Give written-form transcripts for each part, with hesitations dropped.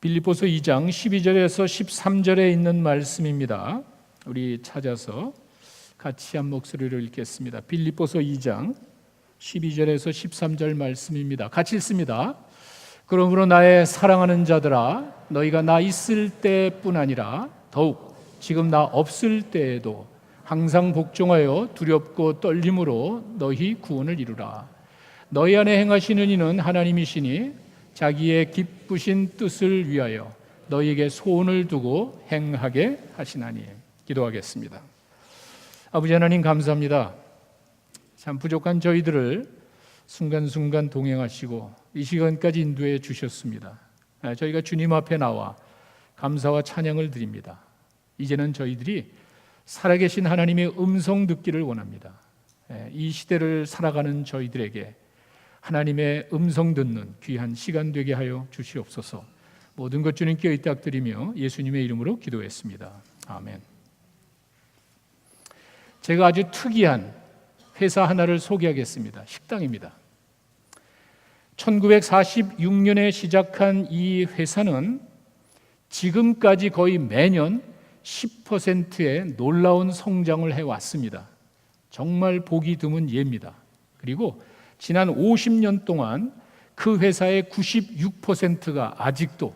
빌립보서 2장 12절에서 13절에 있는 말씀입니다. 우리 찾아서 같이 한 목소리로 읽겠습니다. 빌립보서 2장 12절에서 13절 말씀입니다. 같이 읽습니다. 그러므로 나의 사랑하는 자들아, 너희가 나 있을 때뿐 아니라 더욱 지금 나 없을 때에도 항상 복종하여 두렵고 떨림으로 너희 구원을 이루라. 너희 안에 행하시는 이는 하나님이시니 자기의 기쁘신 뜻을 위하여 너희에게 소원을 두고 행하게 하시나니. 기도하겠습니다. 아버지 하나님, 감사합니다. 참 부족한 저희들을 순간순간 동행하시고 이 시간까지 인도해 주셨습니다. 저희가 주님 앞에 나와 감사와 찬양을 드립니다. 이제는 저희들이 살아계신 하나님의 음성 듣기를 원합니다. 이 시대를 살아가는 저희들에게 하나님의 음성 듣는 귀한 시간 되게 하여 주시옵소서. 모든 것 주님께 의탁드리며 예수님의 이름으로 기도했습니다. 아멘. 제가 아주 특이한 회사 하나를 소개하겠습니다. 식당입니다. 1946년에 시작한 이 회사는 지금까지 거의 매년 10%의 놀라운 성장을 해왔습니다. 정말 보기 드문 예입니다. 그리고 지난 50년 동안 그 회사의 96%가 아직도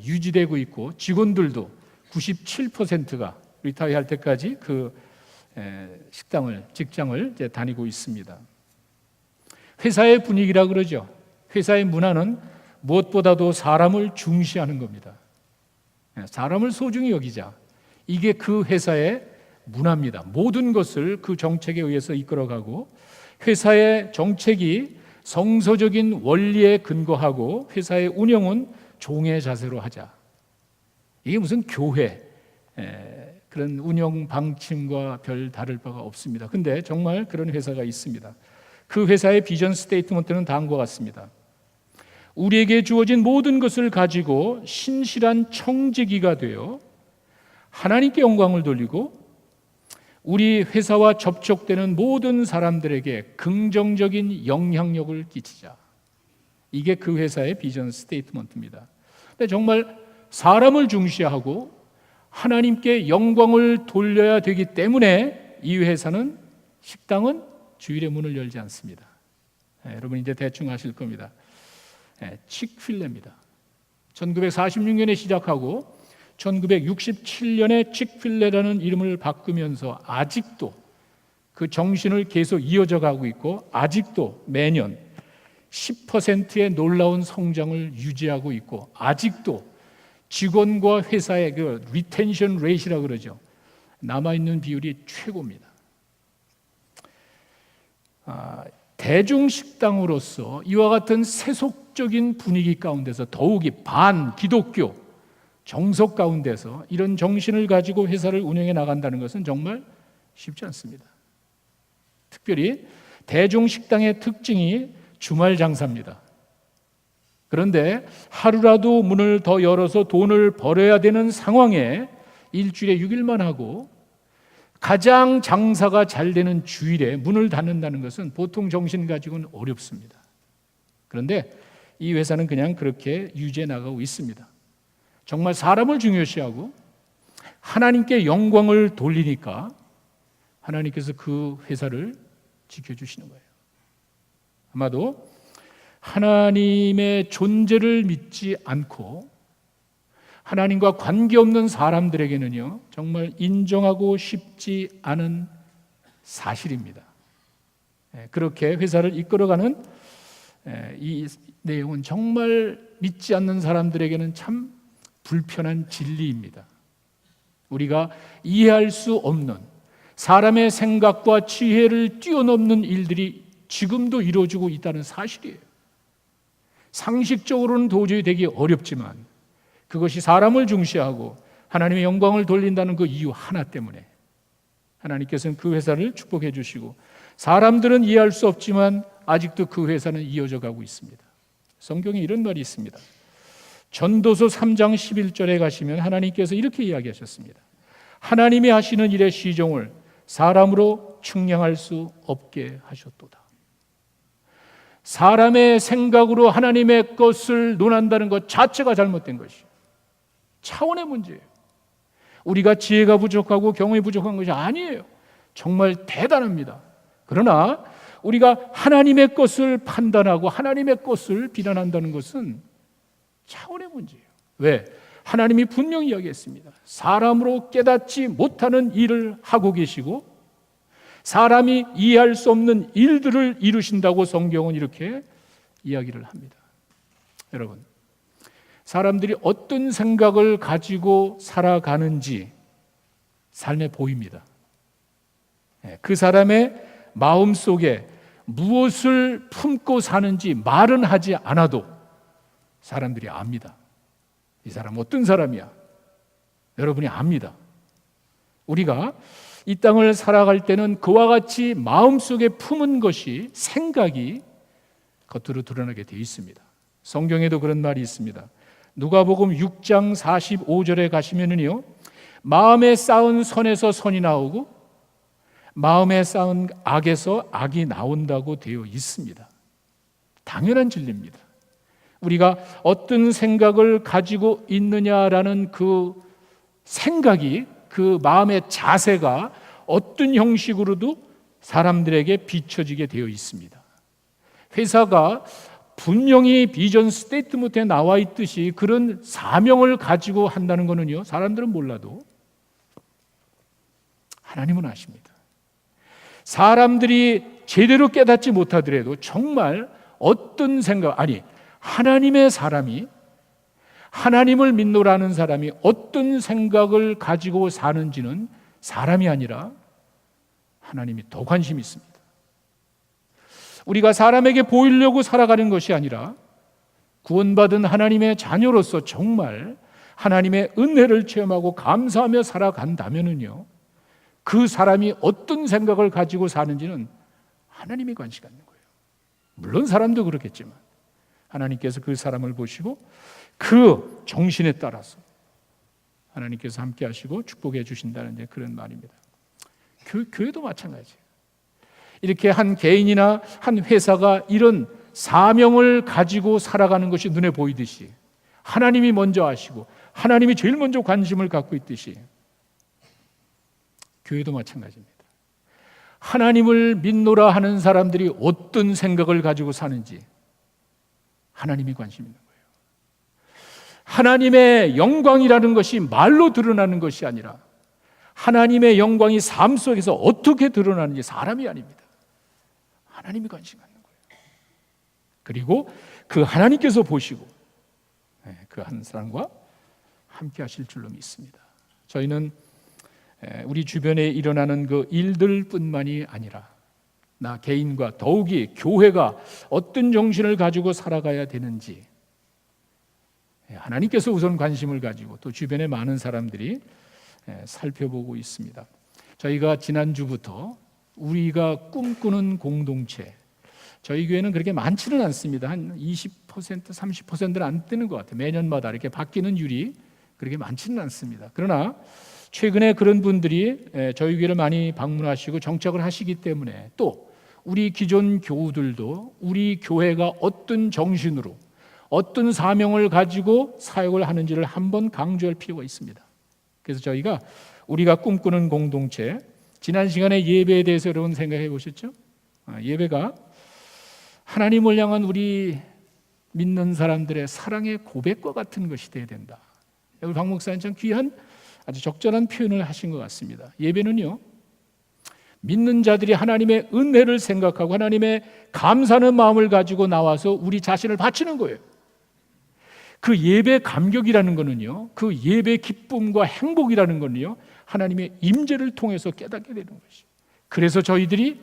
유지되고 있고 직원들도 97%가 리타이어할 때까지 그 직장을 다니고 있습니다. 회사의 분위기라 그러죠. 회사의 문화는 무엇보다도 사람을 중시하는 겁니다. 사람을 소중히 여기자. 이게 그 회사의 문화입니다. 모든 것을 그 정책에 의해서 이끌어가고 회사의 정책이 성서적인 원리에 근거하고 회사의 운영은 종의 자세로 하자. 이게 무슨 교회 그런 운영 방침과 별 다를 바가 없습니다. 근데 정말 그런 회사가 있습니다. 그 회사의 비전 스테이트먼트는 다음과 같습니다. 우리에게 주어진 모든 것을 가지고 신실한 청지기가 되어 하나님께 영광을 돌리고 우리 회사와 접촉되는 모든 사람들에게 긍정적인 영향력을 끼치자. 이게 그 회사의 비전 스테이트먼트입니다. 근데 정말 사람을 중시하고 하나님께 영광을 돌려야 되기 때문에 이 회사는 식당은 주일에 문을 열지 않습니다. 여러분 이제 대충 아실 겁니다. 칙필레입니다. 1946년에 시작하고 1967년에 칙필레라는 이름을 바꾸면서 아직도 그 정신을 계속 이어져 가고 있고 아직도 매년 10%의 놀라운 성장을 유지하고 있고 아직도 직원과 회사의 그 리텐션 레이트라고 그러죠. 남아있는 비율이 최고입니다. 대중식당으로서 이와 같은 세속적인 분위기 가운데서 더욱이 반기독교 정석 가운데서 이런 정신을 가지고 회사를 운영해 나간다는 것은 정말 쉽지 않습니다. 특별히 대중식당의 특징이 주말 장사입니다. 그런데 하루라도 문을 더 열어서 돈을 벌어야 되는 상황에 일주일에 6일만 하고 가장 장사가 잘 되는 주일에 문을 닫는다는 것은 보통 정신 가지고는 어렵습니다. 그런데 이 회사는 그냥 그렇게 유지해 나가고 있습니다. 정말 사람을 중요시하고 하나님께 영광을 돌리니까 하나님께서 그 회사를 지켜주시는 거예요. 아마도 하나님의 존재를 믿지 않고 하나님과 관계없는 사람들에게는요 정말 인정하고 싶지 않은 사실입니다. 그렇게 회사를 이끌어가는 이 내용은 정말 믿지 않는 사람들에게는 참 불편한 진리입니다. 우리가 이해할 수 없는 사람의 생각과 지혜를 뛰어넘는 일들이 지금도 이루어지고 있다는 사실이에요. 상식적으로는 도저히 되기 어렵지만 그것이 사람을 중시하고 하나님의 영광을 돌린다는 그 이유 하나 때문에 하나님께서는 그 회사를 축복해 주시고 사람들은 이해할 수 없지만 아직도 그 회사는 이어져 가고 있습니다. 성경에 이런 말이 있습니다. 전도서 3장 11절에 가시면 하나님께서 이렇게 이야기하셨습니다. 하나님이 하시는 일의 시종을 사람으로 측량할 수 없게 하셨도다. 사람의 생각으로 하나님의 것을 논한다는 것 자체가 잘못된 것이에요. 차원의 문제예요. 우리가 지혜가 부족하고 경험이 부족한 것이 아니에요. 정말 대단합니다. 그러나 우리가 하나님의 것을 판단하고 하나님의 것을 비난한다는 것은 차원의 문제예요. 왜? 하나님이 분명히 이야기했습니다. 사람으로 깨닫지 못하는 일을 하고 계시고 사람이 이해할 수 없는 일들을 이루신다고 성경은 이렇게 이야기를 합니다. 여러분, 사람들이 어떤 생각을 가지고 살아가는지 삶에 보입니다. 그 사람의 마음속에 무엇을 품고 사는지 말은 하지 않아도 사람들이 압니다. 이 사람 어떤 사람이야? 여러분이 압니다. 우리가 이 땅을 살아갈 때는 그와 같이 마음속에 품은 것이 생각이 겉으로 드러나게 되어 있습니다. 성경에도 그런 말이 있습니다. 누가복음 6장 45절에 가시면은요, 마음에 쌓은 선에서 선이 나오고 마음에 쌓은 악에서 악이 나온다고 되어 있습니다. 당연한 진리입니다. 우리가 어떤 생각을 가지고 있느냐라는 그 생각이, 그 마음의 자세가 어떤 형식으로도 사람들에게 비춰지게 되어 있습니다. 회사가 분명히 비전 스테이트먼트에 나와 있듯이 그런 사명을 가지고 한다는 것은요, 사람들은 몰라도 하나님은 아십니다. 사람들이 제대로 깨닫지 못하더라도 정말 어떤 생각, 아니 하나님의 사람이, 하나님을 믿노라는 사람이 어떤 생각을 가지고 사는지는 사람이 아니라 하나님이 더 관심이 있습니다. 우리가 사람에게 보이려고 살아가는 것이 아니라 구원받은 하나님의 자녀로서 정말 하나님의 은혜를 체험하고 감사하며 살아간다면은요, 그 사람이 어떤 생각을 가지고 사는지는 하나님이 관심 갖는 거예요. 물론 사람도 그렇겠지만 하나님께서 그 사람을 보시고 그 정신에 따라서 하나님께서 함께 하시고 축복해 주신다는 그런 말입니다. 교회도 마찬가지예요. 이렇게 한 개인이나 한 회사가 이런 사명을 가지고 살아가는 것이 눈에 보이듯이 하나님이 먼저 아시고 하나님이 제일 먼저 관심을 갖고 있듯이 교회도 마찬가지입니다. 하나님을 믿노라 하는 사람들이 어떤 생각을 가지고 사는지 하나님이 관심 있는 거예요. 하나님의 영광이라는 것이 말로 드러나는 것이 아니라 하나님의 영광이 삶 속에서 어떻게 드러나는지 사람이 아닙니다. 하나님이 관심 갖는 거예요. 그리고 그 하나님께서 보시고 그 한 사람과 함께 하실 줄로 믿습니다. 저희는 우리 주변에 일어나는 그 일들뿐만이 아니라 나 개인과 더욱이 교회가 어떤 정신을 가지고 살아가야 되는지 하나님께서 우선 관심을 가지고 또 주변에 많은 사람들이 살펴보고 있습니다. 저희가 지난주부터 우리가 꿈꾸는 공동체, 저희 교회는 그렇게 많지는 않습니다. 한 20%, 30%는 안 되는 것 같아요. 매년마다 이렇게 바뀌는 율이 그렇게 많지는 않습니다. 그러나 최근에 그런 분들이 저희 교회를 많이 방문하시고 정착을 하시기 때문에 또 우리 기존 교우들도 우리 교회가 어떤 정신으로 어떤 사명을 가지고 사역을 하는지를 한번 강조할 필요가 있습니다. 그래서 저희가 우리가 꿈꾸는 공동체, 지난 시간에 예배에 대해서 여러분 생각해 보셨죠? 예배가 하나님을 향한 우리 믿는 사람들의 사랑의 고백과 같은 것이 되어야 된다. 우리 박 목사님 참 귀한 아주 적절한 표현을 하신 것 같습니다. 예배는요, 믿는 자들이 하나님의 은혜를 생각하고 하나님의 감사하는 마음을 가지고 나와서 우리 자신을 바치는 거예요. 그 예배 감격이라는 거는요, 그 예배 기쁨과 행복이라는 거는요, 하나님의 임재를 통해서 깨닫게 되는 것이죠. 그래서 저희들이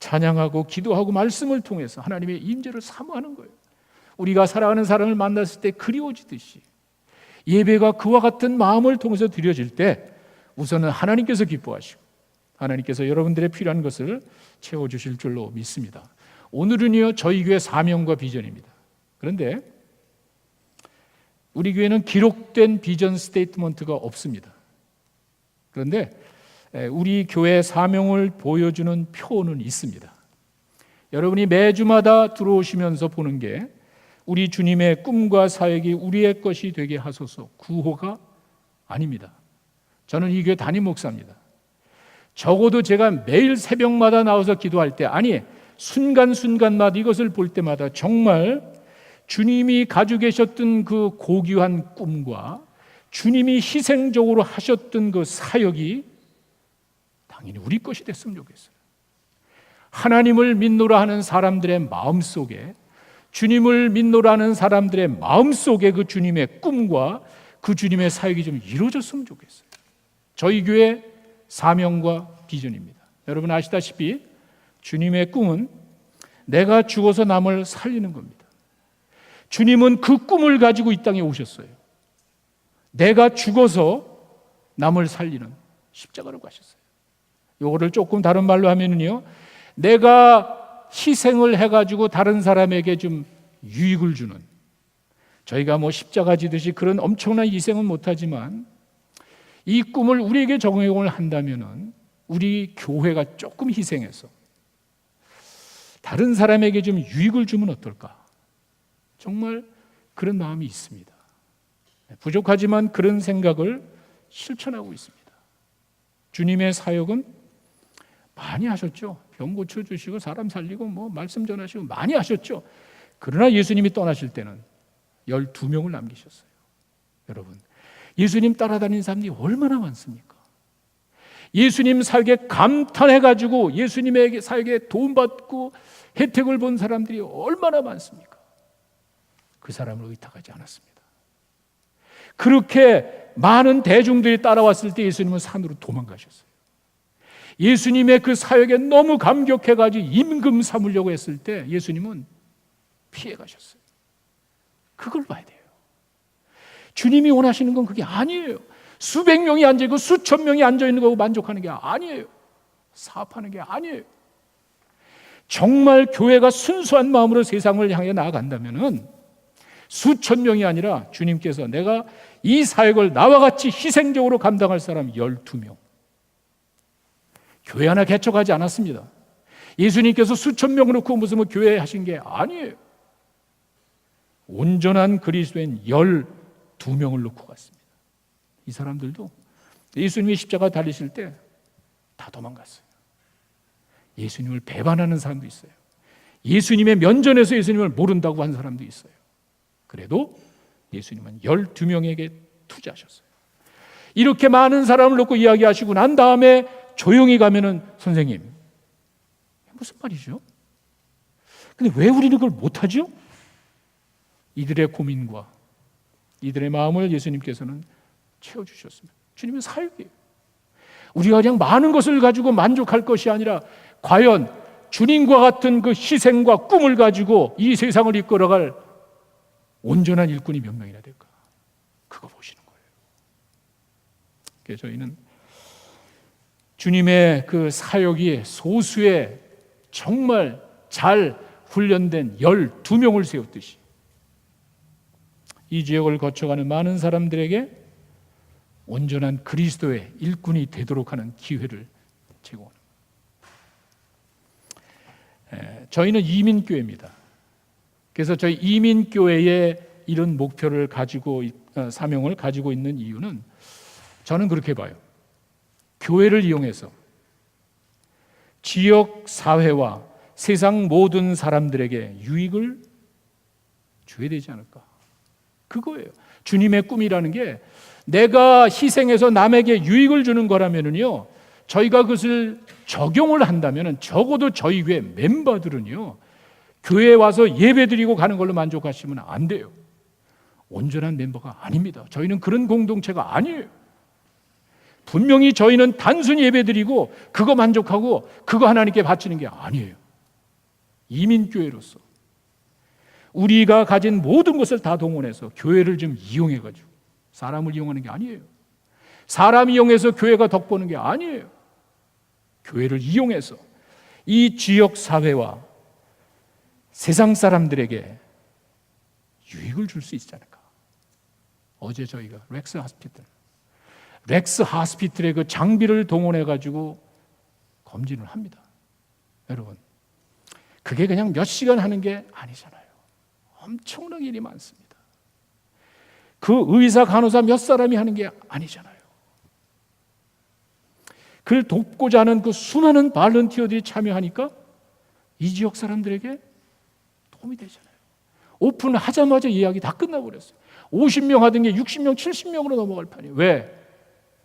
찬양하고 기도하고 말씀을 통해서 하나님의 임재를 사모하는 거예요. 우리가 사랑하는 사람을 만났을 때 그리워지듯이 예배가 그와 같은 마음을 통해서 드려질 때 우선은 하나님께서 기뻐하시고 하나님께서 여러분들의 필요한 것을 채워주실 줄로 믿습니다. 오늘은요, 저희 교회 사명과 비전입니다. 그런데 우리 교회는 기록된 비전 스테이트먼트가 없습니다. 그런데 우리 교회 사명을 보여주는 표는 있습니다. 여러분이 매주마다 들어오시면서 보는 게 우리 주님의 꿈과 사역이 우리의 것이 되게 하소서, 구호가 아닙니다. 저는 이 교회 담임 목사입니다. 적어도 제가 매일 새벽마다 나와서 기도할 때, 아니 순간순간마다 이것을 볼 때마다 정말 주님이 가지고 계셨던 그 고귀한 꿈과 주님이 희생적으로 하셨던 그 사역이 당연히 우리 것이 됐으면 좋겠어요. 하나님을 믿노라 하는 사람들의 마음속에, 주님을 믿노라 하는 사람들의 마음속에 그 주님의 꿈과 그 주님의 사역이 좀 이루어졌으면 좋겠어요. 저희 교회 사명과 비전입니다. 여러분 아시다시피 주님의 꿈은 내가 죽어서 남을 살리는 겁니다. 주님은 그 꿈을 가지고 이 땅에 오셨어요. 내가 죽어서 남을 살리는 십자가를 가셨어요. 이거를 조금 다른 말로 하면은요, 내가 희생을 해가지고 다른 사람에게 좀 유익을 주는, 저희가 뭐 십자가 지듯이 그런 엄청난 희생은 못하지만 이 꿈을 우리에게 적용을 한다면은 우리 교회가 조금 희생해서 다른 사람에게 좀 유익을 주면 어떨까? 정말 그런 마음이 있습니다. 부족하지만 그런 생각을 실천하고 있습니다. 주님의 사역은 많이 하셨죠. 병 고쳐주시고 사람 살리고 뭐 말씀 전하시고 많이 하셨죠. 그러나 예수님이 떠나실 때는 12명을 남기셨어요. 여러분, 예수님 따라다니는 사람들이 얼마나 많습니까? 예수님 사역에 감탄해가지고 예수님의 사역에 도움받고 혜택을 본 사람들이 얼마나 많습니까? 그 사람을 의탁하지 않았습니다. 그렇게 많은 대중들이 따라왔을 때 예수님은 산으로 도망가셨어요. 예수님의 그 사역에 너무 감격해가지고 임금 삼으려고 했을 때 예수님은 피해 가셨어요. 그걸 봐야 돼요. 주님이 원하시는 건 그게 아니에요. 수백 명이 앉아있고 수천 명이 앉아있는 거고 만족하는 게 아니에요. 사업하는 게 아니에요. 정말 교회가 순수한 마음으로 세상을 향해 나아간다면 수천 명이 아니라 주님께서 내가 이 사역을 나와 같이 희생적으로 감당할 사람 12명. 교회 하나 개척하지 않았습니다. 예수님께서 수천 명을 놓고 무슨 교회 하신 게 아니에요. 온전한 그리스도인 12명을 놓고 갔습니다. 이 사람들도 예수님이 십자가 달리실 때 다 도망갔어요. 예수님을 배반하는 사람도 있어요. 예수님의 면전에서 예수님을 모른다고 한 사람도 있어요. 그래도 예수님은 12명에게 투자하셨어요. 이렇게 많은 사람을 놓고 이야기하시고 난 다음에 조용히 가면은 선생님, 무슨 말이죠? 근데 왜 우리는 그걸 못하죠? 이들의 고민과 이들의 마음을 예수님께서는 채워주셨습니다. 주님의 사역이에요. 우리가 그냥 많은 것을 가지고 만족할 것이 아니라 과연 주님과 같은 그 희생과 꿈을 가지고 이 세상을 이끌어갈 온전한 일꾼이 몇 명이나 될까? 그거 보시는 거예요. 그래서 저희는 주님의 그 사역이 소수의 정말 잘 훈련된 12명을 세웠듯이 이 지역을 거쳐가는 많은 사람들에게 온전한 그리스도의 일꾼이 되도록 하는 기회를 제공합니다. 저희는 이민교회입니다. 그래서 저희 이민교회에 이런 목표를 가지고 사명을 가지고 있는 이유는 저는 그렇게 봐요. 교회를 이용해서 지역 사회와 세상 모든 사람들에게 유익을 줘야 되지 않을까? 그거예요. 주님의 꿈이라는 게 내가 희생해서 남에게 유익을 주는 거라면은요, 저희가 그것을 적용을 한다면은 적어도 저희 교회 멤버들은요, 교회에 와서 예배드리고 가는 걸로 만족하시면 안 돼요. 온전한 멤버가 아닙니다. 저희는 그런 공동체가 아니에요. 분명히 저희는 단순히 예배드리고 그거 만족하고 그거 하나님께 바치는 게 아니에요. 이민교회로서 우리가 가진 모든 것을 다 동원해서 교회를 좀 이용해가지고, 사람을 이용하는 게 아니에요. 사람 이용해서 교회가 덕보는 게 아니에요. 교회를 이용해서 이 지역 사회와 세상 사람들에게 유익을 줄 수 있지 않을까. 어제 저희가 렉스 하스피틀의 그 장비를 동원해 가지고 검진을 합니다. 여러분, 그게 그냥 몇 시간 하는 게 아니잖아요. 엄청난 일이 많습니다. 그 의사, 간호사 몇 사람이 하는 게 아니잖아요. 그를 돕고자 하는 그 수많은 발런티어들이 참여하니까 이 지역 사람들에게 도움이 되잖아요. 오픈하자마자 이야기 다 끝나버렸어요. 50명 하던 게 60명, 70명으로 넘어갈 판이에요. 왜?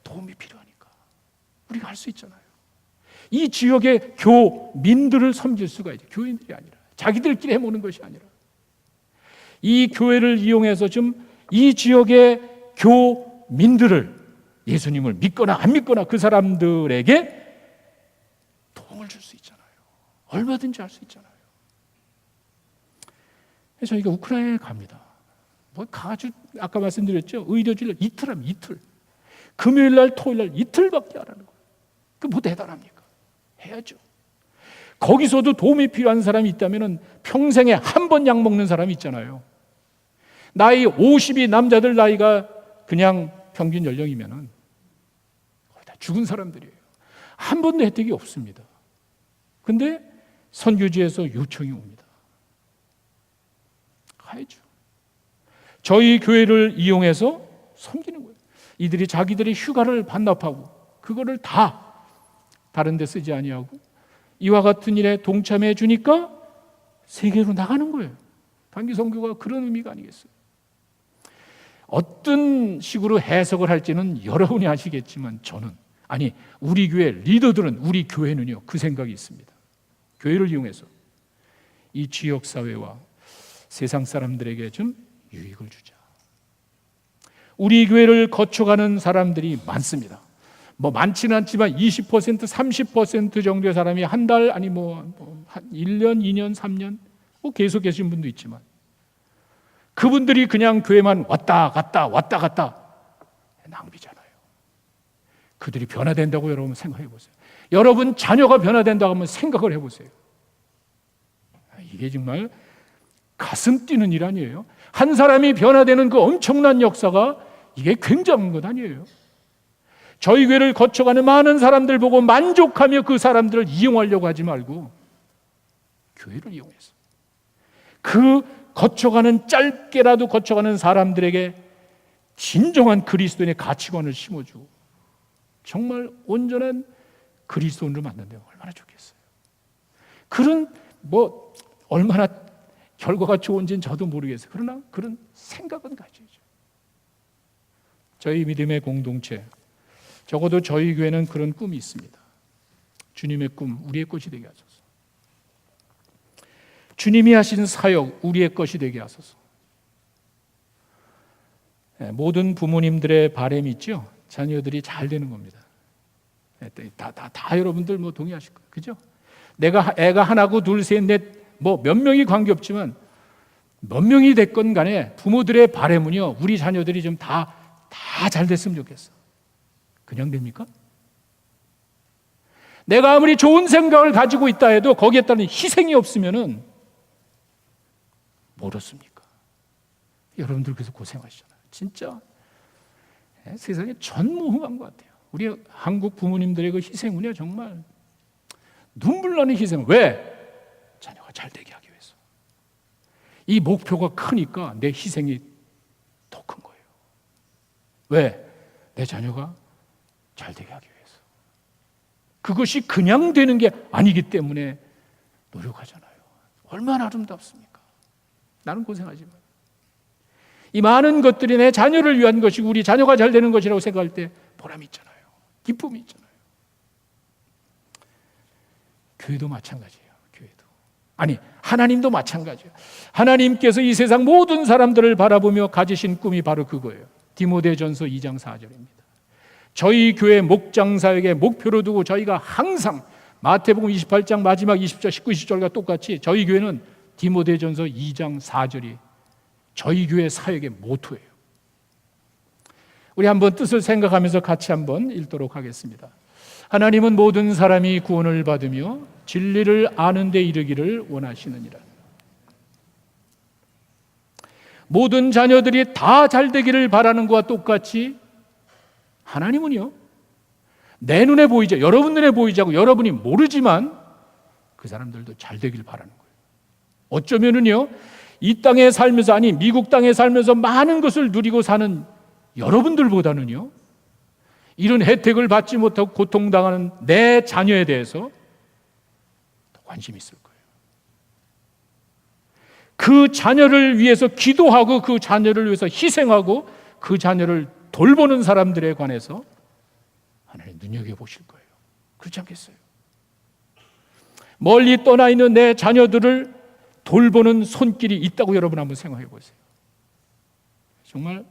도움이 필요하니까. 우리가 할 수 있잖아요. 이 지역의 교민들을 섬길 수가 있죠. 교인들이 아니라 자기들끼리 해먹는 것이 아니라 이 교회를 이용해서 좀 이 지역의 교민들을 예수님을 믿거나 안 믿거나 그 사람들에게 도움을 줄 수 있잖아요. 얼마든지 할 수 있잖아요. 그래서 저희가 우크라이나에 갑니다. 아주 아까 말씀드렸죠. 의료진을 이틀 하면 이틀. 금요일 날, 토요일 날 이틀밖에 안 하는 거예요. 그 뭐 대단합니까? 해야죠. 거기서도 도움이 필요한 사람이 있다면 평생에 한 번 약 먹는 사람이 있잖아요. 나이 50이 남자들 나이가 그냥 평균 연령이면은 거의 다 죽은 사람들이에요. 한 번도 혜택이 없습니다. 근데 선교지에서 요청이 옵니다. 가야죠. 저희 교회를 이용해서 섬기는 거예요. 이들이 자기들의 휴가를 반납하고 그거를 다 다른 데 쓰지 아니하고 이와 같은 일에 동참해 주니까 세계로 나가는 거예요. 단기 선교가 그런 의미가 아니겠어요? 어떤 식으로 해석을 할지는 여러분이 아시겠지만 저는 우리 교회 리더들은 우리 교회는요 그 생각이 있습니다. 교회를 이용해서 이 지역 사회와 세상 사람들에게 좀 유익을 주자. 우리 교회를 거쳐가는 사람들이 많습니다. 많지는 않지만 20%, 30% 정도의 사람이 한 달 한 1년, 2년, 3년 계속 계신 분도 있지만 그분들이 그냥 교회만 왔다 갔다 낭비잖아요. 그들이 변화된다고 여러분 생각해 보세요. 여러분 자녀가 변화된다고 하면 생각을 해보세요. 이게 정말 가슴 뛰는 일 아니에요? 한 사람이 변화되는 그 엄청난 역사가 이게 굉장한 것 아니에요? 저희 교회를 거쳐가는 많은 사람들 보고 만족하며 그 사람들을 이용하려고 하지 말고 교회를 이용해서 그 짧게라도 거쳐가는 사람들에게 진정한 그리스도인의 가치관을 심어주고 정말 온전한 그리스도인으로 만든다면 얼마나 좋겠어요. 그런 얼마나 결과가 좋은지는 저도 모르겠어요. 그러나 그런 생각은 가지죠. 저희 믿음의 공동체, 적어도 저희 교회는 그런 꿈이 있습니다. 주님의 꿈, 우리의 것이 되게 하소서. 주님이 하신 사역, 우리의 것이 되게 하소서. 모든 부모님들의 바람이 있죠. 자녀들이 잘 되는 겁니다. 다 여러분들 동의하실 거예요. 그죠? 내가 애가 하나고 둘, 셋, 넷, 몇 명이 관계없지만 몇 명이 됐건 간에 부모들의 바람은요, 우리 자녀들이 좀 다 잘 됐으면 좋겠어. 그냥 됩니까? 내가 아무리 좋은 생각을 가지고 있다 해도 거기에 따른 희생이 없으면은 뭐 어떻습니까? 여러분들 그래서 고생하시잖아요. 진짜 세상에 전무후무한 것 같아요. 우리 한국 부모님들의 그 희생은요 정말 눈물 나는 희생. 왜? 자녀가 잘 되게 하기 위해서. 이 목표가 크니까 내 희생이 더 큰 거예요. 왜? 내 자녀가 잘 되게 하기 위해서. 그것이 그냥 되는 게 아니기 때문에 노력하잖아요. 얼마나 아름답습니까? 나는 고생하지만 이 많은 것들이 내 자녀를 위한 것이고 우리 자녀가 잘 되는 것이라고 생각할 때 보람이 있잖아요. 기쁨이 있잖아요. 교회도 마찬가지예요. 교회도. 하나님도 마찬가지예요. 하나님께서 이 세상 모든 사람들을 바라보며 가지신 꿈이 바로 그거예요. 디모데전서 2장 4절입니다. 저희 교회 목장사역의 목표로 두고 저희가 항상 마태복음 28장 마지막 20절, 19, 20절과 똑같이 저희 교회는 디모데전서 2장 4절이 저희 교회 사역의 모토예요. 우리 한번 뜻을 생각하면서 같이 한번 읽도록 하겠습니다. 하나님은 모든 사람이 구원을 받으며 진리를 아는 데 이르기를 원하시느니라. 모든 자녀들이 다 잘되기를 바라는 것과 똑같이 하나님은요, 내 눈에 보이지, 여러분 눈에 보이지 않고 여러분이 모르지만 그 사람들도 잘되기를 바라는 거예요. 어쩌면은요, 이 땅에 살면서, 아니 미국 땅에 살면서 많은 것을 누리고 사는 여러분들보다는요, 이런 혜택을 받지 못하고 고통당하는 내 자녀에 대해서 더 관심이 있을 거예요. 그 자녀를 위해서 기도하고 그 자녀를 위해서 희생하고 그 자녀를 돌보는 사람들에 관해서 하나님 눈여겨보실 거예요. 그렇지 않겠어요? 멀리 떠나 있는 내 자녀들을 돌보는 손길이 있다고 여러분 한번 생각해 보세요. 정말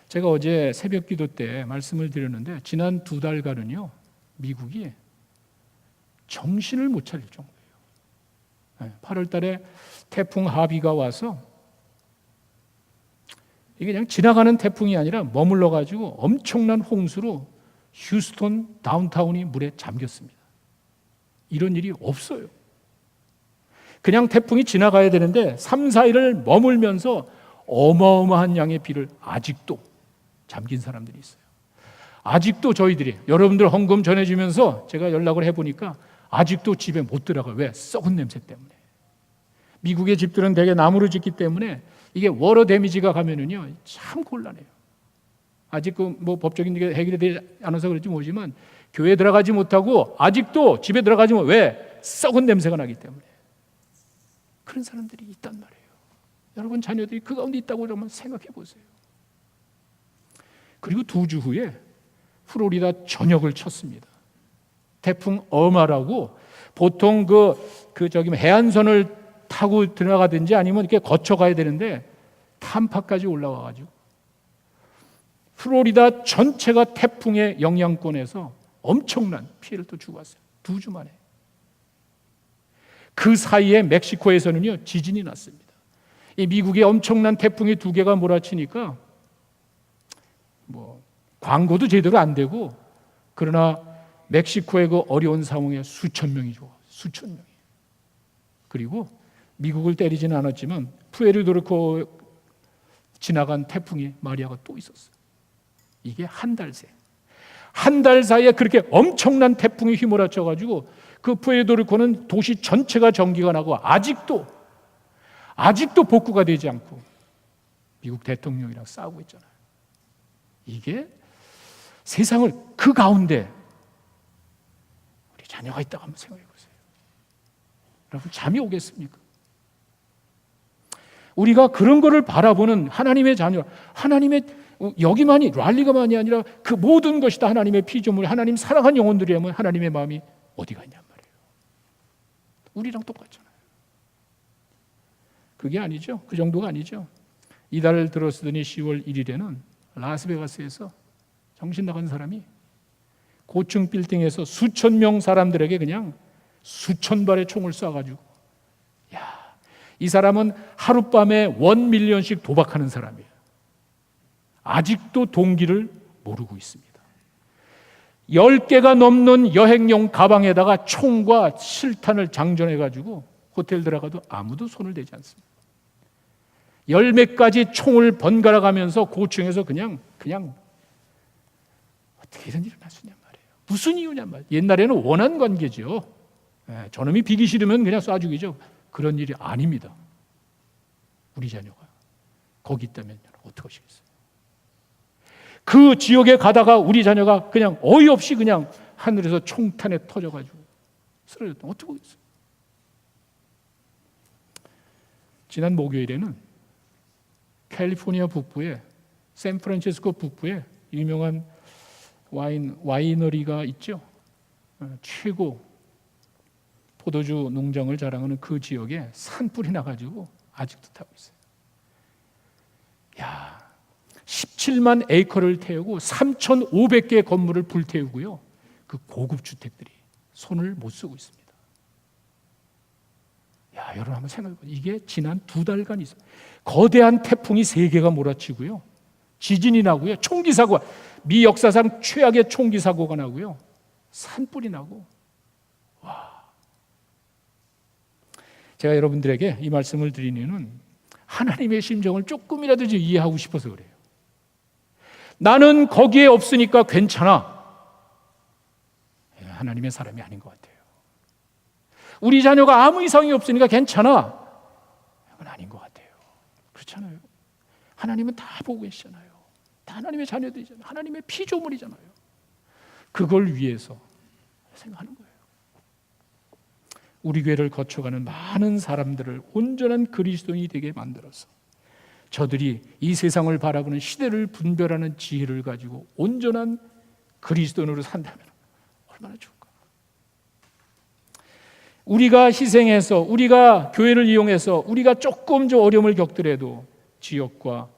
제가 어제 새벽 기도 때 말씀을 드렸는데, 지난 2달간은요 미국이 정신을 못 차릴 정도예요. 8월 달에 태풍 하비가 와서 이게 그냥 지나가는 태풍이 아니라 머물러 가지고 엄청난 홍수로 휴스턴 다운타운이 물에 잠겼습니다. 이런 일이 없어요. 그냥 태풍이 지나가야 되는데 3, 4일을 머물면서 어마어마한 양의 비를 아직도 잠긴 사람들이 있어요. 아직도 저희들이, 여러분들 헌금 전해주면서 제가 연락을 해보니까 아직도 집에 못 들어가요. 왜? 썩은 냄새 때문에. 미국의 집들은 대개 나무로 짓기 때문에 이게 워러 데미지가 가면은요 참 곤란해요. 아직 뭐 법적인 게 해결이 되지 않아서 그런지 모르지만 교회에 들어가지 못하고 아직도 집에 들어가지 못. 왜? 썩은 냄새가 나기 때문에. 그런 사람들이 있단 말이에요. 여러분 자녀들이 그 가운데 있다고 한번 생각해 보세요. 그리고 2주 후에 플로리다 전역을 쳤습니다. 태풍 어마라고, 보통 해안선을 타고 들어가든지 아니면 이렇게 거쳐가야 되는데 tam파까지 올라와가지고 플로리다 전체가 태풍의 영향권에서 엄청난 피해를 또 주고 왔어요. 2주 만에. 그 사이에 멕시코에서는요 지진이 났습니다. 이 미국의 엄청난 태풍이 2개가 몰아치니까 광고도 제대로 안 되고, 그러나 멕시코의 그 어려운 상황에 수천 명이 죽어. 수천 명이. 그리고 미국을 때리지는 않았지만 푸에르토리코 지나간 태풍이 마리아가 또 있었어요. 이게 한 달 새. 한 달 사이에 그렇게 엄청난 태풍이 휘몰아쳐 가지고 그 푸에르토리코는 도시 전체가 전기가 나고 아직도 복구가 되지 않고 미국 대통령이랑 싸우고 있잖아요. 이게 세상을 그 가운데 우리 자녀가 있다고 한번 생각해 보세요. 여러분 잠이 오겠습니까? 우리가 그런 거를 바라보는 하나님의 자녀, 하나님의 여기만이 랄리가만이 아니라 그 모든 것이 다 하나님의 피조물, 하나님 사랑한 영혼들이라면 하나님의 마음이 어디가 있냔 말이에요. 우리랑 똑같잖아요. 그게 아니죠. 그 정도가 아니죠. 이달 들어서더니 10월 1일에는 라스베가스에서 정신 나간 사람이 고층 빌딩에서 수천 명 사람들에게 그냥 수천 발의 총을 쏴가지고, 이 사람은 하룻밤에 1밀리언씩 도박하는 사람이에요. 아직도 동기를 모르고 있습니다. 10개가 넘는 여행용 가방에다가 총과 실탄을 장전해가지고 호텔 들어가도 아무도 손을 대지 않습니다. 10몇 가지 총을 번갈아 가면서 고층에서 그냥 어떻게 이런 일을 할 수 있냔 말이에요. 무슨 이유냔 말이에요. 옛날에는 원한 관계죠. 저놈이 비기 싫으면 그냥 쏴 죽이죠. 그런 일이 아닙니다. 우리 자녀가 거기 있다면 어떻게 하시겠어요? 그 지역에 가다가 우리 자녀가 그냥 어이없이 그냥 하늘에서 총탄에 터져가지고 쓰러졌다. 어떻게 하겠어요? 지난 목요일에는 캘리포니아 북부에, 샌프란시스코 북부에 유명한 와이너리가 있죠. 최고 포도주 농장을 자랑하는 그 지역에 산불이 나가지고 아직도 타고 있어요. 17만 에이커를 태우고 3,500개의 건물을 불태우고요. 그 고급 주택들이 손을 못 쓰고 있습니다. 여러분 한번 생각해보세요. 이게 지난 2달간 있어요. 거대한 태풍이 3개가 몰아치고요. 지진이 나고요. 총기 사고, 미 역사상 최악의 총기 사고가 나고요. 산불이 나고. 제가 여러분들에게 이 말씀을 드리는 이유는 하나님의 심정을 조금이라도 이해하고 싶어서 그래요. 나는 거기에 없으니까 괜찮아. 하나님의 사람이 아닌 것 같아요. 우리 자녀가 아무 이상이 없으니까 괜찮아. 그건 아닌 것 같아요. 그렇잖아요. 하나님은 다 보고 계시잖아요. 다 하나님의 자녀들이잖아요. 하나님의 피조물이잖아요. 그걸 위해서 생각하는 거예요. 우리 교회를 거쳐가는 많은 사람들을 온전한 그리스도인이 되게 만들어서 저들이 이 세상을 바라보는 시대를 분별하는 지혜를 가지고 온전한 그리스도인으로 산다면 얼마나 좋을까. 우리가 희생해서, 우리가 교회를 이용해서 우리가 조금 좀 어려움을 겪더라도 지역과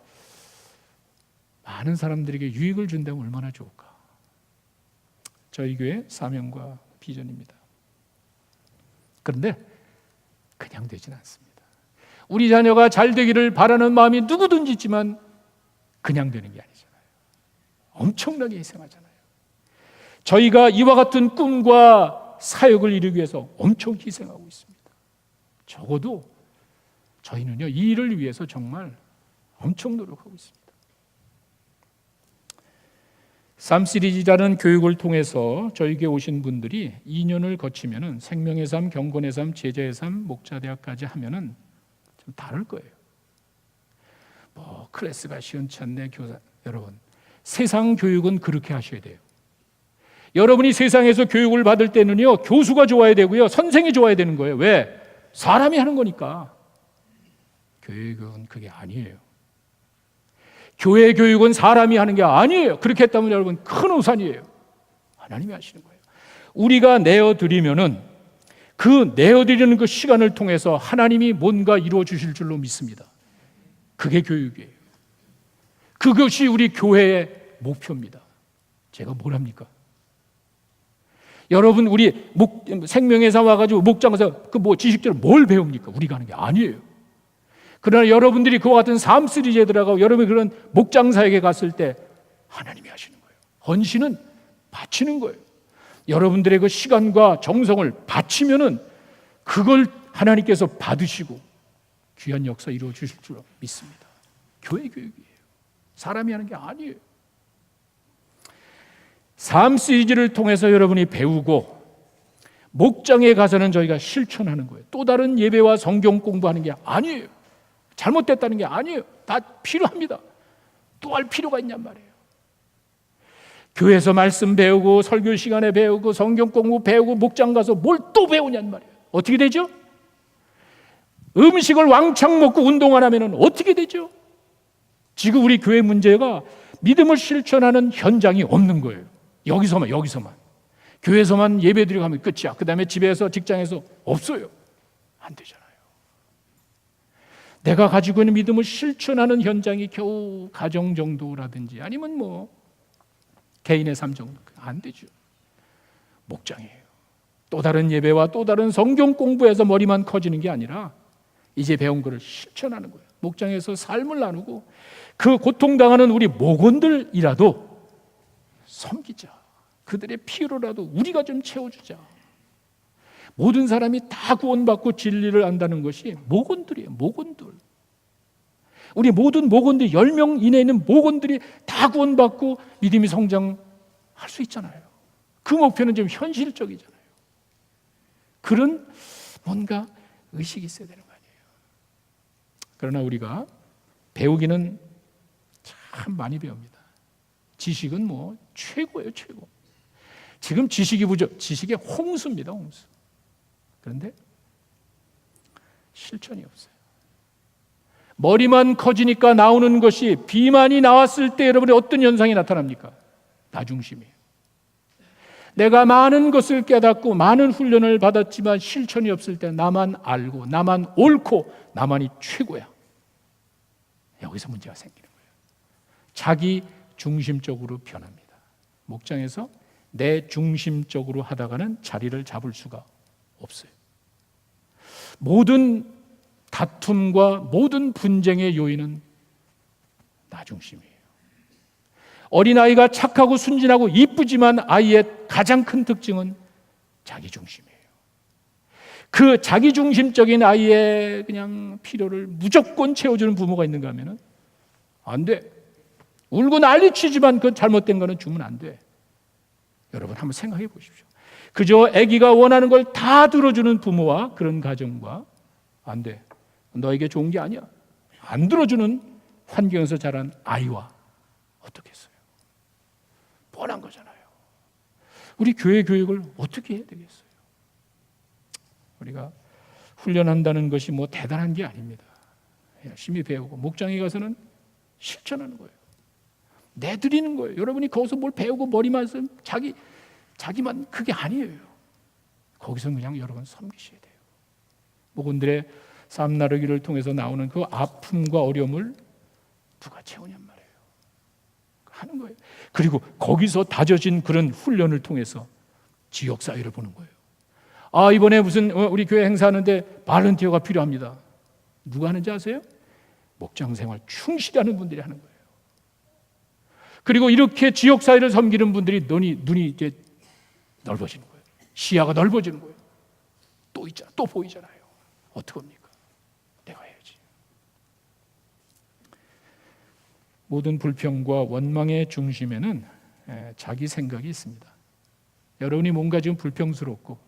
많은 사람들에게 유익을 준다면 얼마나 좋을까. 저희 교회 사명과 비전입니다. 그런데 그냥 되진 않습니다. 우리 자녀가 잘 되기를 바라는 마음이 누구든지 있지만 그냥 되는 게 아니잖아요. 엄청나게 희생하잖아요. 저희가 이와 같은 꿈과 사역을 이루기 위해서 엄청 희생하고 있습니다. 적어도 저희는요, 이 일을 위해서 정말 엄청 노력하고 있습니다. 삶 시리즈라는 교육을 통해서 저에게 오신 분들이 2년을 거치면은 생명의 삶, 경건의 삶, 제자의 삶, 목자대학까지 하면은 좀 다를 거예요. 뭐 클래스가 시원찮네 교사. 여러분, 세상 교육은 그렇게 하셔야 돼요. 여러분이 세상에서 교육을 받을 때는요, 교수가 좋아야 되고요, 선생이 좋아야 되는 거예요. 왜? 사람이 하는 거니까. 교육은 그게 아니에요. 교회 교육은 사람이 하는 게 아니에요. 그렇게 했다면 여러분 큰 오산이에요. 하나님이 하시는 거예요. 우리가 내어드리면은 그 내어드리는 그 시간을 통해서 하나님이 뭔가 이루어 주실 줄로 믿습니다. 그게 교육이에요. 그것이 우리 교회의 목표입니다. 제가 뭘 합니까? 여러분, 우리 생명회사 와가지고 목장에서 그 뭐 지식들을 뭘 배웁니까? 우리가 하는 게 아니에요. 그러나 여러분들이 그와 같은 삶 시리즈에 들어가고 여러분이 그런 목장사에게 갔을 때 하나님이 하시는 거예요. 헌신은 바치는 거예요. 여러분들의 그 시간과 정성을 바치면은 그걸 하나님께서 받으시고 귀한 역사 이루어 주실 줄 믿습니다. 교회 교육이에요. 사람이 하는 게 아니에요. 삶 시리즈를 통해서 여러분이 배우고 목장에 가서는 저희가 실천하는 거예요. 또 다른 예배와 성경 공부하는 게 아니에요. 잘못됐다는 게 아니에요. 다 필요합니다. 또 할 필요가 있냔 말이에요. 교회에서 말씀 배우고 설교 시간에 배우고 성경 공부 배우고 목장 가서 뭘 또 배우냔 말이에요. 어떻게 되죠? 음식을 왕창 먹고 운동 안 하면 어떻게 되죠? 지금 우리 교회 문제가 믿음을 실천하는 현장이 없는 거예요. 여기서만 교회에서만 예배드리고 하면 끝이야. 그 다음에 집에서 직장에서 없어요. 안 되잖아요. 내가 가지고 있는 믿음을 실천하는 현장이 겨우 가정 정도라든지 아니면 뭐 개인의 삶 정도. 안 되죠. 목장이에요. 또 다른 예배와 또 다른 성경 공부에서 머리만 커지는 게 아니라 이제 배운 것을 실천하는 거예요. 목장에서 삶을 나누고 그 고통당하는 우리 목원들이라도 섬기자. 그들의 피로라도 우리가 좀 채워주자. 모든 사람이 다 구원받고 진리를 안다는 것이 목원들이에요. 목원들. 우리 모든 목원들 10명 이내에 있는 목원들이 다 구원받고 믿음이 성장할 수 있잖아요. 그 목표는 좀 현실적이잖아요. 그런 뭔가 의식이 있어야 되는 거 아니에요. 그러나 우리가 배우기는 참 많이 배웁니다. 지식은 뭐 최고예요, 최고. 지금 지식이 부족, 지식의 홍수입니다, 홍수. 그런데 실천이 없어요. 머리만 커지니까 나오는 것이 비만이 나왔을 때 여러분의 어떤 현상이 나타납니까? 나 중심이에요. 내가 많은 것을 깨닫고 많은 훈련을 받았지만 실천이 없을 때 나만 알고 나만 옳고 나만이 최고야. 여기서 문제가 생기는 거예요. 자기 중심적으로 변합니다. 목장에서 내 중심적으로 하다가는 자리를 잡을 수가 없어요. 모든 다툼과 모든 분쟁의 요인은 나 중심이에요. 어린아이가 착하고 순진하고 이쁘지만 아이의 가장 큰 특징은 자기 중심이에요. 그 자기 중심적인 아이의 그냥 필요를 무조건 채워주는 부모가 있는가 하면은 안 돼. 울고 난리치지만 그 잘못된 거는 주면 안 돼. 여러분 한번 생각해 보십시오. 그저 아기가 원하는 걸 다 들어주는 부모와 그런 가정과 안 돼. 너에게 좋은 게 아니야. 안 들어주는 환경에서 자란 아이와 어떻게 했어요? 뻔한 거잖아요. 우리 교회 교육을 어떻게 해야 되겠어요? 우리가 훈련한다는 것이 뭐 대단한 게 아닙니다. 열심히 배우고 목장에 가서는 실천하는 거예요. 내드리는 거예요. 여러분이 거기서 뭘 배우고 머리만 쓰면 자기만 그게 아니에요. 거기서 그냥 여러분 섬기셔야 돼요. 목원들의 삶 나르기를 통해서 나오는 그 아픔과 어려움을 누가 채우냔 말이에요. 하는 거예요. 그리고 거기서 다져진 그런 훈련을 통해서 지역 사회를 보는 거예요. 아, 이번에 무슨 우리 교회 행사하는데 발런티어가 필요합니다. 누가 하는지 아세요? 목장 생활 충실히 하는 분들이 하는 거예요. 그리고 이렇게 지역 사회를 섬기는 분들이 눈이 이제 넓어지는 거예요. 시야가 넓어지는 거예요. 또 보이잖아요. 어떡합니까? 내가 해야지. 모든 불평과 원망의 중심에는 자기 생각이 있습니다. 여러분이 뭔가 지금 불평스럽고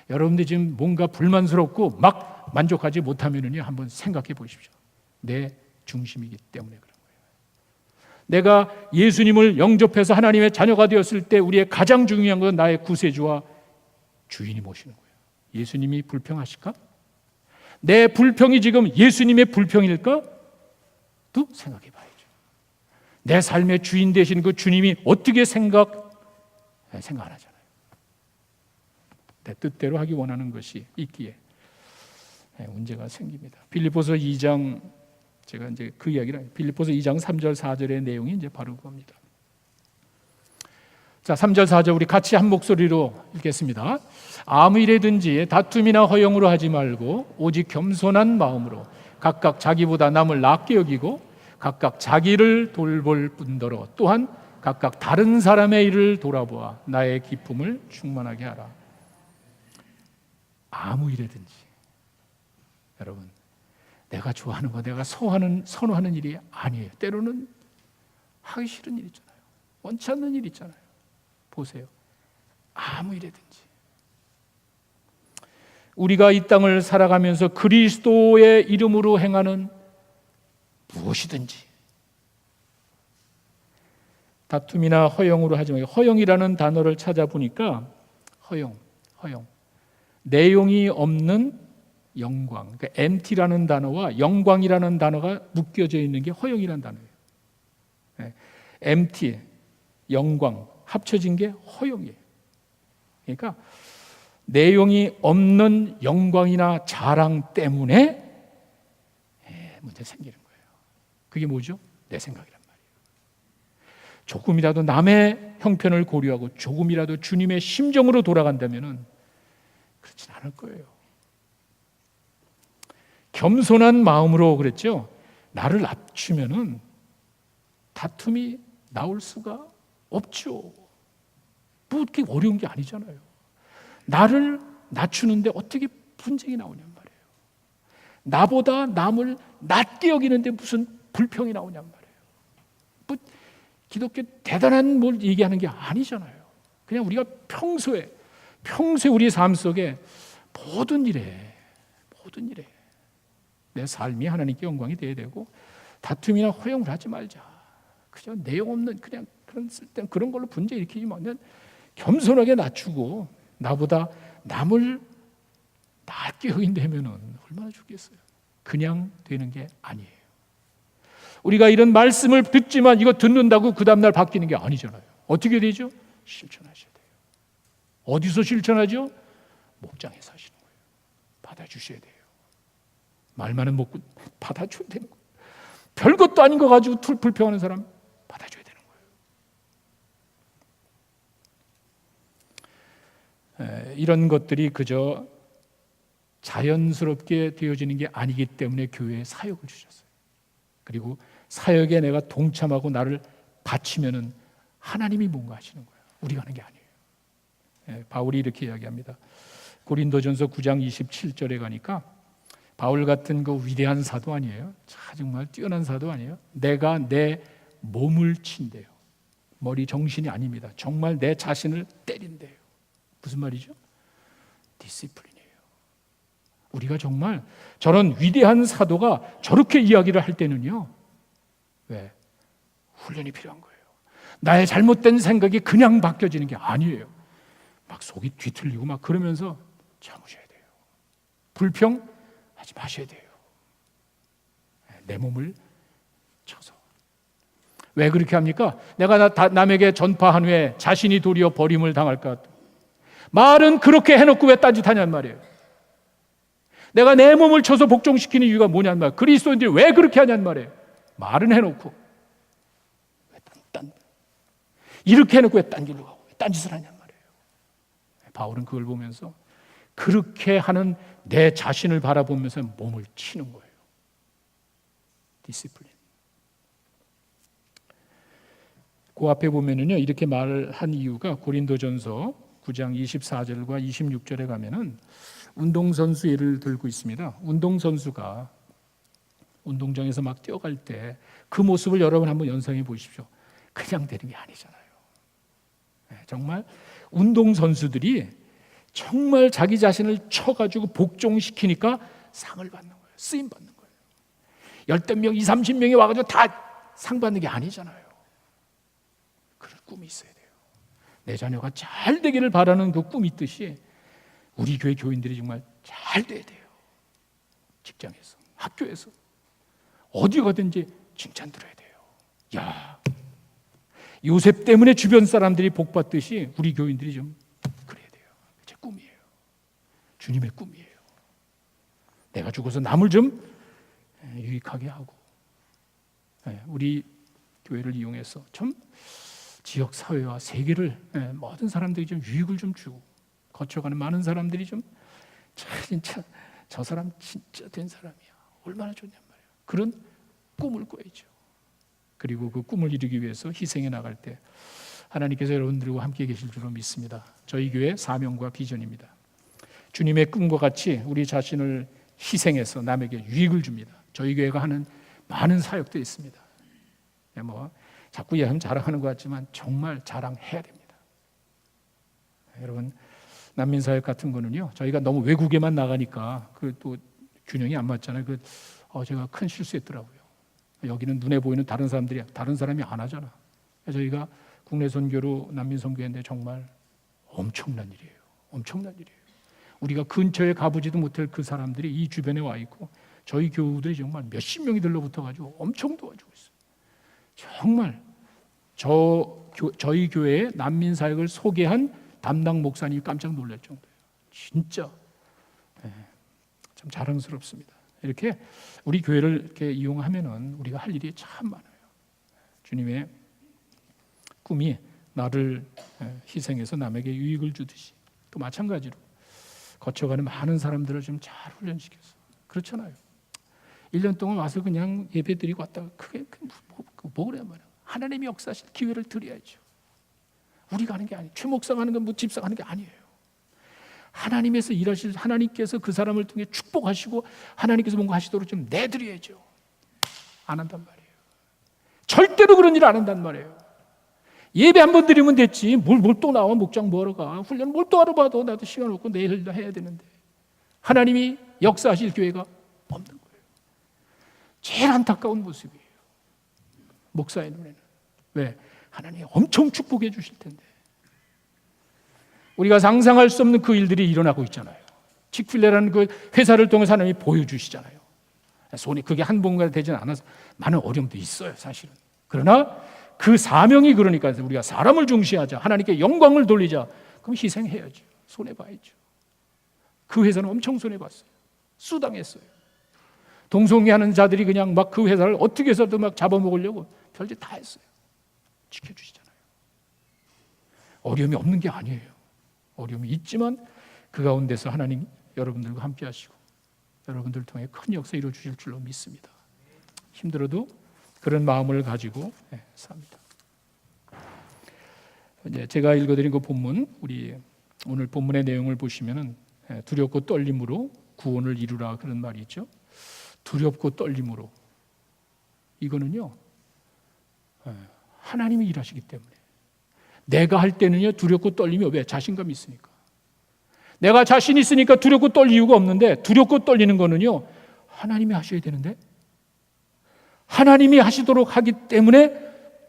여러분들이 지금 뭔가 불만스럽고 막 만족하지 못하면은요, 한번 생각해 보십시오. 내 중심이기 때문에 그런 거예요. 내가 예수님을 영접해서 하나님의 자녀가 되었을 때 우리의 가장 중요한 건 나의 구세주와 주인이 모시는 거예요. 예수님이 불평하실까? 내 불평이 지금 예수님의 불평일까? 또 생각해 봐야죠. 내 삶의 주인 되신 그 주님이 어떻게 생각 안 하잖아요. 내 뜻대로 하기 원하는 것이 있기에 문제가 생깁니다. 빌립보서 2장, 제가 이제 그 이야기를, 빌립보서 2장 3절 4절의 내용이 이제 바로 그겁니다. 자, 3절 4절 우리 같이 한 목소리로 읽겠습니다. 아무 일에든지 다툼이나 허영으로 하지 말고 오직 겸손한 마음으로 각각 자기보다 남을 낫게 여기고 각각 자기를 돌볼 뿐더러 또한 각각 다른 사람의 일을 돌아보아 나의 기쁨을 충만하게 하라. 아무 일에든지, 여러분, 내가 좋아하는 거, 내가 선호하는 일이 아니에요. 때로는 하기 싫은 일 있잖아요. 원치 않는 일 있잖아요. 보세요. 아무 일에든지 우리가 이 땅을 살아가면서 그리스도의 이름으로 행하는 무엇이든지 다툼이나 허영으로 하지 말고, 허영이라는 단어를 찾아보니까 허영 내용이 없는 영광, 그러니까 empty라는 단어와 영광이라는 단어가 묶여져 있는 게 허영이라는 단어예요. empty, 영광 합쳐진 게 허영이에요. 그러니까 내용이 없는 영광이나 자랑 때문에 문제 생기는 거예요. 그게 뭐죠? 내 생각이란 말이에요. 조금이라도 남의 형편을 고려하고 조금이라도 주님의 심정으로 돌아간다면은 그렇진 않을 거예요. 겸손한 마음으로 그랬죠. 나를 낮추면은 다툼이 나올 수가 없죠. 뭐 이렇게 어려운 게 아니잖아요. 나를 낮추는데 어떻게 분쟁이 나오냔 말이에요. 나보다 남을 낮게 여기는데 무슨 불평이 나오냔 말이에요. 뭐 기독교 대단한 뭘 얘기하는 게 아니잖아요. 그냥 우리가 평소에 우리 삶 속에 모든 일에 내 삶이 하나님께 영광이 되어야 되고 다툼이나 허용을 하지 말자. 그냥 내용 없는 그냥 그런 쓸데없는 그런 걸로 분쟁 일으키지 말면 겸손하게 낮추고 나보다 남을 낮게 여긴다면은 얼마나 좋겠어요. 그냥 되는 게 아니에요. 우리가 이런 말씀을 듣지만 이거 듣는다고 그 다음날 바뀌는 게 아니잖아요. 어떻게 되죠? 실천하셔야 돼요. 어디서 실천하죠? 목장에서 하시는 거예요. 받아주셔야 돼요. 말만은 먹고 받아줘야 되는 거예요. 별것도 아닌 거 가지고 불평하는 사람 받아줘야 되는 거예요. 이런 것들이 그저 자연스럽게 되어지는 게 아니기 때문에 교회에 사역을 주셨어요. 그리고 사역에 내가 동참하고 나를 바치면은 하나님이 뭔가 하시는 거예요. 우리가 하는 게 아니에요. 바울이 이렇게 이야기합니다. 고린도전서 9장 27절에 가니까 바울 같은 그 위대한 사도 아니에요. 정말 뛰어난 사도 아니에요. 내가 내 몸을 친대요. 머리 정신이 아닙니다. 정말 내 자신을 때린대요. 무슨 말이죠? 디시플린이에요. 우리가 정말 저런 위대한 사도가 저렇게 이야기를 할 때는요, 왜? 훈련이 필요한 거예요. 나의 잘못된 생각이 그냥 바뀌어지는 게 아니에요. 막 속이 뒤틀리고 막 그러면서 참으셔야 돼요. 불평하지 마셔야 돼요. 내 몸을 쳐서. 왜 그렇게 합니까? 내가 남에게 전파한 후에 자신이 도리어 버림을 당할까? 말은 그렇게 해놓고 왜 딴짓하냔 말이에요. 내가 내 몸을 쳐서 복종시키는 이유가 뭐냔 말이에요. 그리스도인들이 왜 그렇게 하냔 말이에요. 말은 해놓고 왜 이렇게 해놓고 왜 딴 길로 가고 왜 딴짓을 하냔 말이에요. 바울은 그걸 보면서 그렇게 하는 내 자신을 바라보면서 몸을 치는 거예요. 디시플린. 그 앞에 보면은요, 이렇게 말한 이유가 고린도전서 9장 24절과 26절에 가면은 운동선수 예를 들고 있습니다. 운동선수가 운동장에서 막 뛰어갈 때 그 모습을 여러분 한번 연상해 보십시오. 그냥 되는 게 아니잖아요. 정말 운동선수들이 정말 자기 자신을 쳐가지고 복종시키니까 상을 받는 거예요. 쓰임 받는 거예요. 열댓 명, 20, 30명이 와가지고 다 상 받는 게 아니잖아요. 그런 꿈이 있어야 돼요. 내 자녀가 잘 되기를 바라는 그 꿈이 있듯이 우리 교회 교인들이 정말 잘 돼야 돼요. 직장에서, 학교에서, 어디 가든지 칭찬 들어야 돼요. 야, 요셉 때문에 주변 사람들이 복 받듯이 우리 교인들이 좀 그래야 돼요. 제 꿈이에요. 주님의 꿈이에요. 내가 죽어서 남을 좀 유익하게 하고, 우리 교회를 이용해서 좀 지역 사회와 세계를 모든 사람들이 좀 유익을 좀 주고 거쳐가는 많은 사람들이 좀 진짜 저 사람 진짜 된 사람이야. 얼마나 좋냔 말이에요. 그런 꿈을 꿔야죠. 그리고 그 꿈을 이루기 위해서 희생해 나갈 때 하나님께서 여러분들과 함께 계실 줄로 믿습니다. 저희 교회 사명과 비전입니다. 주님의 꿈과 같이 우리 자신을 희생해서 남에게 유익을 줍니다. 저희 교회가 하는 많은 사역도 있습니다. 뭐 자꾸 자랑하는 것 같지만 정말 자랑해야 됩니다. 여러분, 난민사역 같은 거는요, 저희가 너무 외국에만 나가니까 그 또 균형이 안 맞잖아요. 제가 큰 실수했더라고요. 여기는 눈에 보이는 다른 사람이 안 하잖아. 저희가 국내 선교로 난민 선교했는데 정말 엄청난 일이에요. 엄청난 일이에요. 우리가 근처에 가보지도 못할 그 사람들이 이 주변에 와 있고 저희 교우들이 정말 몇십 명이 들러붙어가지고 엄청 도와주고 있어요. 정말 저희 교회에 난민 사역을 소개한 담당 목사님이 깜짝 놀랄 정도예요. 진짜 참 자랑스럽습니다. 이렇게 우리 교회를 이렇게 이용하면은 우리가 할 일이 참 많아요. 주님의 꿈이 나를 희생해서 남에게 유익을 주듯이 또 마찬가지로 거쳐가는 많은 사람들을 좀 잘 훈련시켜서 그렇잖아요. 1년 동안 와서 그냥 예배 드리고 왔다가 그게 뭐 그래 말이야. 하나님이 역사하실 기회를 드려야죠. 우리가 하는 게 아니에요. 최 목사가 하는 건 뭐 집사가 하는 게 아니에요. 하나님에서 일하실 하나님께서 그 사람을 통해 축복하시고 하나님께서 뭔가 하시도록 좀 내드려야죠. 안 한단 말이에요. 절대로 그런 일 안 한단 말이에요. 예배 한 번 드리면 됐지. 뭘 또 나와 목장 뭐하러 가. 훈련 뭘 또 하러 봐도 나도 시간 없고 내일 해야 되는데. 하나님이 역사하실 기회가 없는 거예요. 제일 안타까운 모습이에요. 목사의 눈에는. 왜? 하나님이 엄청 축복해 주실 텐데. 우리가 상상할 수 없는 그 일들이 일어나고 있잖아요. 직필레라는 그 회사를 통해서 하나님이 보여주시잖아요. 손이 그게 한 번가 되지는 않아서 많은 어려움도 있어요, 사실은. 그러나 그 사명이 그러니까 우리가 사람을 중시하자, 하나님께 영광을 돌리자. 그럼 희생해야죠. 손해봐야죠. 그 회사는 엄청 손해봤어요. 수당했어요. 동성애하는 자들이 그냥 막 그 회사를 어떻게 해서든 막 잡아먹으려고 별짓 다 했어요. 지켜주시잖아요. 어려움이 없는 게 아니에요. 어려움이 있지만 그 가운데서 하나님 여러분들과 함께 하시고 여러분들을 통해 큰 역사 이루어 주실 줄로 믿습니다. 힘들어도 그런 마음을 가지고 삽니다. 이제 제가 읽어드린 그 본문, 우리 오늘 본문의 내용을 보시면은 두렵고 떨림으로 구원을 이루라 그런 말이 있죠. 두렵고 떨림으로 이거는요 하나님이 일하시기 때문에 내가 할 때는요 두렵고 떨림이 왜? 자신감이 있으니까. 내가 자신 있으니까 두렵고 떨릴 이유가 없는데, 두렵고 떨리는 거는요, 하나님이 하셔야 되는데, 하나님이 하시도록 하기 때문에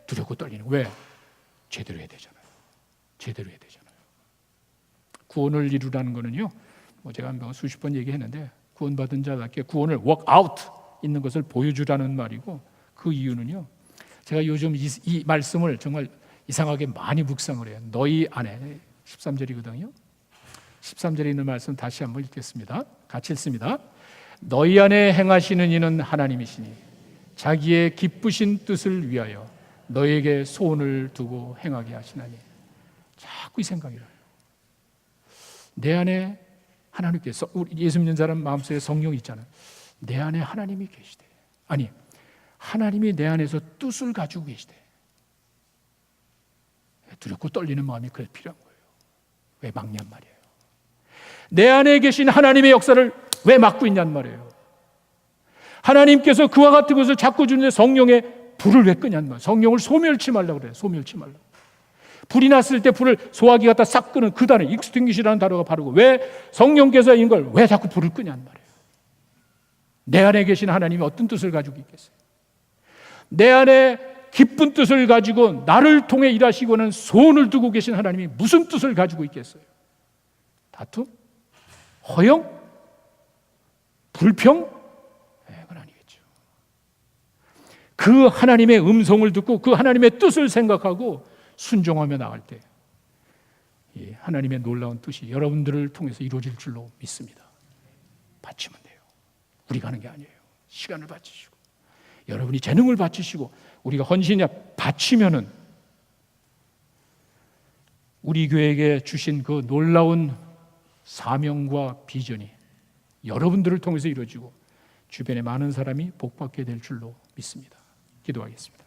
두렵고 떨리는 거예요. 왜? 제대로 해야 되잖아요. 제대로 해야 되잖아요. 구원을 이루라는 거는요, 제가 수십 번 얘기했는데, 구원받은 자답게 구원을 work out 있는 것을 보여주라는 말이고, 그 이유는요, 제가 요즘 이 말씀을 정말 이상하게 많이 묵상을 해요. 너희 안에, 13절이거든요. 13절에 있는 말씀 다시 한번 읽겠습니다. 같이 읽습니다. 너희 안에 행하시는 이는 하나님이시니 자기의 기쁘신 뜻을 위하여 너희에게 소원을 두고 행하게 하시나니. 자꾸 이 생각이 나요. 내 안에 하나님께서, 우리 예수 믿는 사람 마음속에 성령이 있잖아요. 내 안에 하나님이 계시대. 아니, 하나님이 내 안에서 뜻을 가지고 계시대. 두렵고 떨리는 마음이 그래 필요한 거예요. 왜 막냔 말이에요. 내 안에 계신 하나님의 역사를 왜 막고 있냔 말이에요. 하나님께서 그와 같은 것을 자꾸 주는데 성령의 불을 왜 끄냔 말이에요. 성령을 소멸치 말라고 그래요. 소멸치 말라고. 불이 났을 때 불을 소화기 갖다 싹 끄는 그 단어, 익스팅귀시라는 단어가 바르고, 왜 성령께서 이걸 왜 자꾸 불을 끄냔 말이에요. 내 안에 계신 하나님이 어떤 뜻을 가지고 있겠어요? 내 안에 기쁜 뜻을 가지고 나를 통해 일하시고는 소원을 두고 계신 하나님이 무슨 뜻을 가지고 있겠어요? 다툼? 허영? 불평? 그건 아니겠죠. 그 하나님의 음성을 듣고 그 하나님의 뜻을 생각하고 순종하며 나갈 때 하나님의 놀라운 뜻이 여러분들을 통해서 이루어질 줄로 믿습니다. 바치면 돼요. 우리가 하는 게 아니에요. 시간을 바치시고 여러분이 재능을 바치시고 우리가 헌신이야 바치면은 우리 교회에게 주신 그 놀라운 사명과 비전이 여러분들을 통해서 이루어지고 주변에 많은 사람이 복받게 될 줄로 믿습니다. 기도하겠습니다.